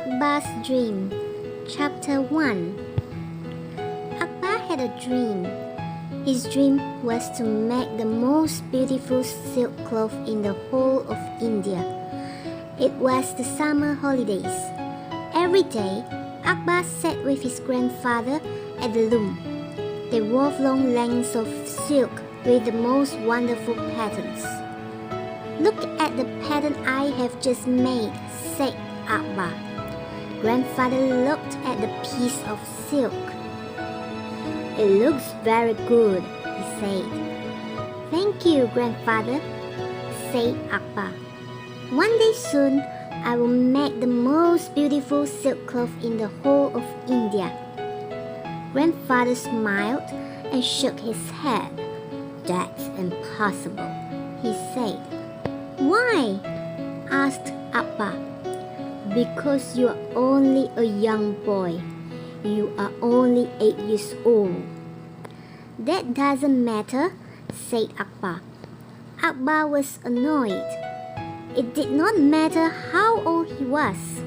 Akbar's Dream, Chapter 1. Akbar had a dream. His dream was to make the most beautiful silk cloth in the whole of India. It was the summer holidays. Every day, Akbar sat with his grandfather at the loom. They wove long lengths of silk with the most wonderful patterns. "Look at the pattern I have just made," said Akbar. Grandfather looked at the piece of silk. "It looks very good," he said. "Thank you, Grandfather," said Akbar. "One day soon, I will make the most beautiful silk cloth in the whole of India." Grandfather smiled and shook his head. "That's impossible," he said. "Why?" asked Akbar. "Because you are only a young boy. You are only 8 years old." "That doesn't matter," said Akbar. Akbar was annoyed. It did not matter how old he was.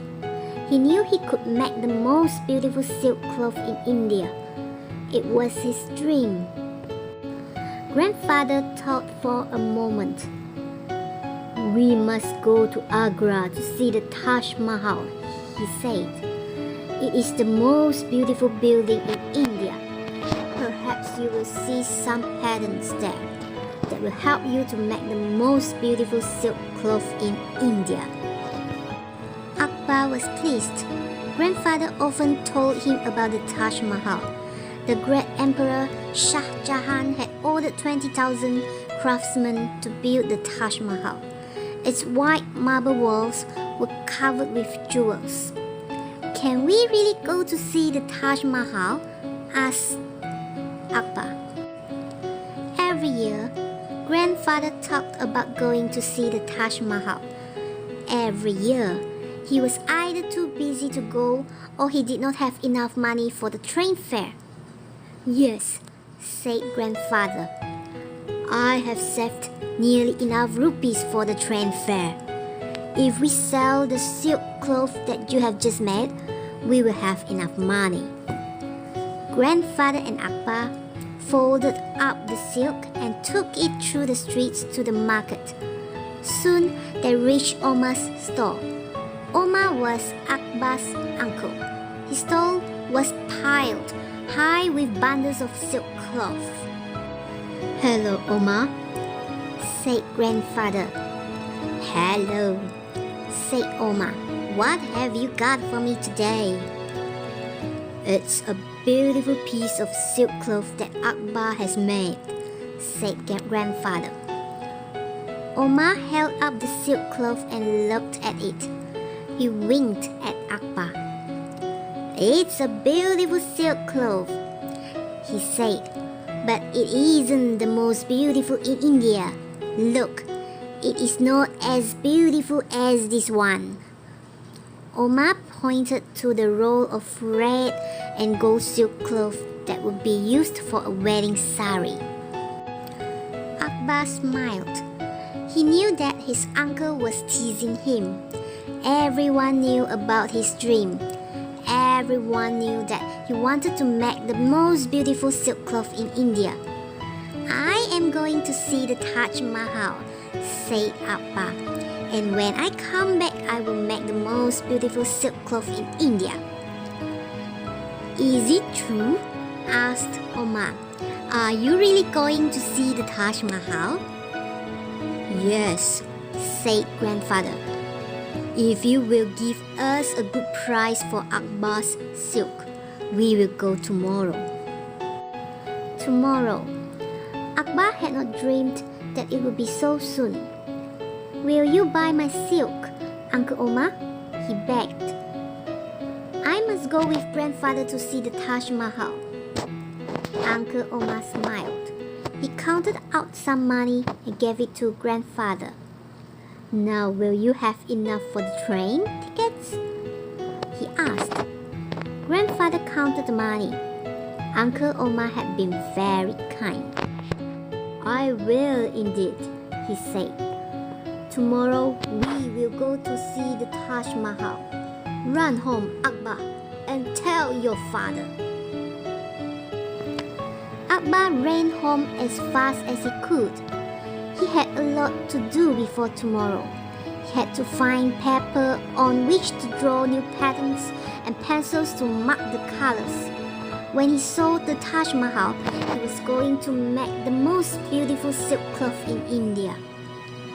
He knew he could make the most beautiful silk cloth in India. It was his dream. Grandfather thought for a moment. "We must go to Agra to see the Taj Mahal," he said. "It is the most beautiful building in India. Perhaps you will see some patterns there that will help you to make the most beautiful silk cloth in India." Akbar was pleased. Grandfather often told him about the Taj Mahal. The great Emperor Shah Jahan had ordered 20,000 craftsmen to build the Taj Mahal. Its white marble walls were covered with jewels. "Can we really go to see the Taj Mahal?" asked Akbar. Every year, Grandfather talked about going to see the Taj Mahal. Every year, he was either too busy to go or he did not have enough money for the train fare. "Yes," said Grandfather. "I have saved nearly enough rupees for the train fare. If we sell the silk cloth that you have just made, we will have enough money." Grandfather and Akbar folded up the silk and took it through the streets to the market. Soon they reached Omar's store. Omar was Akbar's uncle. His stall was piled high with bundles of silk cloth. "Hello, Omar," said Grandfather. "Hello," said Omar. "What have you got for me today?" "It's a beautiful piece of silk cloth that Akbar has made," said Grandfather. Omar held up the silk cloth and looked at it. He winked at Akbar. "It's a beautiful silk cloth," he said, "but it isn't the most beautiful in India. Look, it is not as beautiful as this one." Omar pointed to the roll of red and gold silk cloth that would be used for a wedding sari. Akbar smiled. He knew that his uncle was teasing him. Everyone knew about his dream. Everyone knew that he wanted to make the most beautiful silk cloth in India. "I am going to see the Taj Mahal," said Akbar. "And when I come back, I will make the most beautiful silk cloth in India." "Is it true?" asked Omar. "Are you really going to see the Taj Mahal?" "Yes," said Grandfather. "If you will give us a good price for Akbar's silk, we will go tomorrow." Tomorrow. Akbar had not dreamed that it would be so soon. "Will you buy my silk, Uncle Omar?" he begged. "I must go with Grandfather to see the Taj Mahal." Uncle Omar smiled. He counted out some money and gave it to Grandfather. "Now will you have enough for the train tickets?" he asked. Grandfather counted the money. Uncle Omar had been very kind. "I will indeed," he said. "Tomorrow we will go to see the Taj Mahal." Run home, Akbar, and tell your father. Akbar ran home as fast as he could. He had a lot to do before tomorrow. He had to find paper on which to draw new patterns and pencils to mark the colors. When he saw the Taj Mahal, he was going to make the most beautiful silk cloth in India.